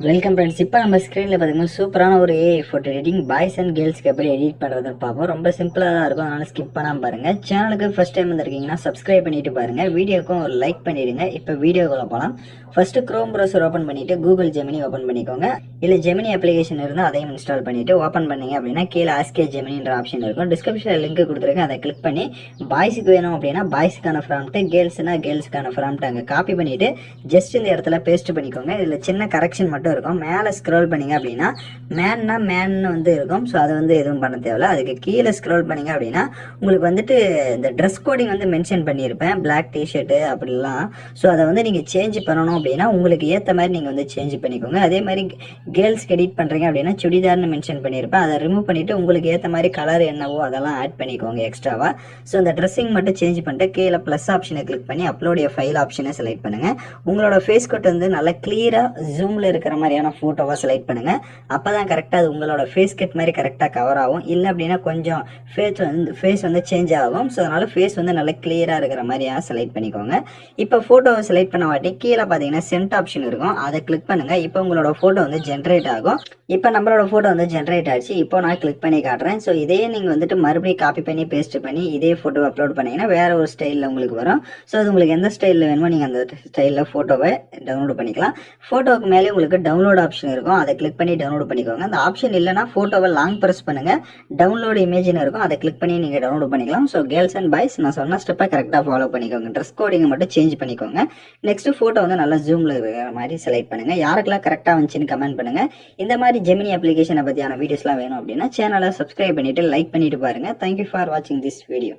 Welcome friends. இப்போ நம்ம ஸ்க்ரீனில் பார்த்தீங்கன்னா சூப்பரான ஒரு AI photo editing boys and கேர்ள்ஸ்க்கு எப்படி எடிட் பண்ணுறதுன்னு பார்ப்போம். ரொம்ப சிம்பிளாக தான் இருக்கும், அதனால் ஸ்கிப் பண்ணாமல் பாருங்கள். சேனலுக்கு ஃபஸ்ட் டைம் வந்திருக்கீங்கன்னா சப்ஸ்கிரைப் பண்ணிட்டு பாருங்கள், வீடியோக்கும் ஒரு லைக் பண்ணிடுங்க. இப்போ வீடியோக்குள்ள போகலாம். ஃபஸ்ட்டு க்ரோம் ப்ரௌசர் ஓப்பன் பண்ணிவிட்டு கூகுள் ஜெமினி ஓப்பன் பண்ணிக்கோங்க. இல்லை ஜெமினி அப்ளிகேஷன் இருந்தால் அதையும் இன்ஸ்டால் பண்ணிவிட்டு ஓப்பன் பண்ணிங்க அப்படின்னா கீழே ஆஸ்கே ஜெமினின்ற ஆப்ஷன் இருக்கும். டிஸ்கிரிப்ஷனில் லிங்க் கொடுத்துருக்கேன், அதை கிளிக் பண்ணி பாய்ஸுக்கு வேணும் அப்படின்னா பாய்ஸுக்கான ப்ராம்ப்ட்டு, கேர்ள்ஸ்னா கேர்ள்ஸுக்கான ப்ராம்ப்ட் அங்கே காப்பி பண்ணிவிட்டு ஜஸ்ட் இந்த இடத்துல பேஸ்ட் பண்ணிக்கோங்க. இதில் சின்ன கரெக்ஷன் மட்டும் இருக்கும். மேலே ஸ்க்ரோல் பண்ணிங்க அப்படின்னா மேன்னு வந்து இருக்கும். ஸோ அதை வந்து எதுவும் பண்ண தேவையில்ல. அதுக்கு கீழே ஸ்க்ரோல் பண்ணிங்க அப்படின்னா உங்களுக்கு வந்துட்டு இந்த ட்ரெஸ் கோடிங் வந்து மென்ஷன் பண்ணியிருப்பேன், பிளாக் டிஷர்ட்டு அப்படிலாம். ஸோ அதை வந்து நீங்கள் சேஞ்ச் பண்ணணும் அப்படின்னா உங்களுக்கு ஏற்ற மாதிரி நீங்கள் வந்து சேஞ்ச் பண்ணிக்கோங்க. அதே மாதிரி கேர்ள்ஸ்க்கு எடிட் பண்ணுறீங்க அப்படின்னா சுடிதார்னு மென்ஷன் பண்ணியிருப்பேன், அதை ரிமூவ் பண்ணிவிட்டு உங்களுக்கு ஏற்ற மாதிரி கலர் என்னவோ அதெல்லாம் ஆட் பண்ணிக்கோங்க எக்ஸ்ட்ராவாக. ஸோ இந்த ட்ரெஸ்ஸிங் மட்டும் சேஞ்ச் பண்ணிட்டு கீழே ப்ளஸ் ஆப்ஷனை கிளிக் பண்ணி அப்லோட் ஃபைல் ஆப்ஷனை செலக்ட் பண்ணுங்கள். உங்களோட ஃபேஸ் கட் வந்து நல்லா கிளியராக ஜூமில் இருக்கிற மாதிரியான ஃபோட்டோவாக செலக்ட் பண்ணுங்கள். அப்போ தான் கரெக்டாக அது உங்களோட ஃபேஸ் கட் மாதிரி கரெக்டாக கவர் ஆகும். இல்லை அப்படின்னா கொஞ்சம் ஃபேஸ் வந்து சேஞ்ச் ஆகும். ஸோ அதனால் ஃபேஸ் வந்து நல்லா கிளியராக இருக்கிற மாதிரியாக செலக்ட் பண்ணிக்கோங்க. இப்போ ஃபோட்டோவை செலக்ட் பண்ண வாட்டி கீழே பார்த்தீங்கன்னா சென்ட் ஆப்ஷன் இருக்கும், அதை கிளிக் பண்ணுங்கள். இப்போ உங்களோட ஃபோட்டோ வந்து ஜென்ரேட் ஆகும். இப்போ நம்மளோட ஃபோட்டோ வந்து ஜென்ரேட் ஆகிடுச்சு. இப்போ நான் கிளிக் பண்ணி காட்டுறேன். ஸோ இதே நீங்கள் வந்துட்டு மறுபடியும் காப்பி பண்ணி பேஸ்ட் பண்ணி இதே ஃபோட்டோ அப்லோட் பண்ணிங்கன்னா வேறு ஒரு ஸ்டைலில் உங்களுக்கு வரும். ஸோ அது உங்களுக்கு எந்த ஸ்டைலில் வேணுமோ நீங்கள் அந்த ஸ்டைலில் ஃபோட்டோவை டவுன்லோட் பண்ணிக்கலாம். ஃபோட்டோவுக்கு மேலே உங்களுக்கு டவுன்லோட் ஆப்ஷன் இருக்கும், அதை கிளிக் பண்ணி டவுன்லோட் பண்ணிக்கோங்க. அந்த ஆப்ஷன் இல்லைனா ஃபோட்டோவை லாங் ப்ரெஸ் பண்ணுங்கள், டவுன்லோட் இமேஜ்னு இருக்கும், அதை கிளிக் பண்ணி நீங்கள் டவுன்லோட் பண்ணிக்கலாம். ஸோ கேர்ள்ஸ் அண்ட் பாய்ஸ் நான் சொன்ன ஸ்டெப்பை கரெக்டாக ஃபாலோ பண்ணிக்கோங்க. ட்ரெஸ் கோடிங்கை மட்டும் சேஞ்ச் பண்ணிக்கோங்க. நெக்ஸ்ட்டு ஃபோட்டோ வந்து நல்லா ஜூமில் இருக்கிற மாதிரி செலக்ட் பண்ணுங்கள். யாருக்கெல்லாம் கரெக்டாக வந்துச்சுன்னு கமெண்ட் பண்ணுங்கள். இந்த மாதிரி ஜெமினி அப்ளிகேஷனை பற்றியான வீடியோஸ்லாம் வேணும் அப்படின்னா சேனலை சப்ஸ்கிரைப் பண்ணிவிட்டு லைக் பண்ணிவிட்டு பாருங்கள். தேங்க்யூ ஃபார் வாட்சிங் திஸ் வீடியோ.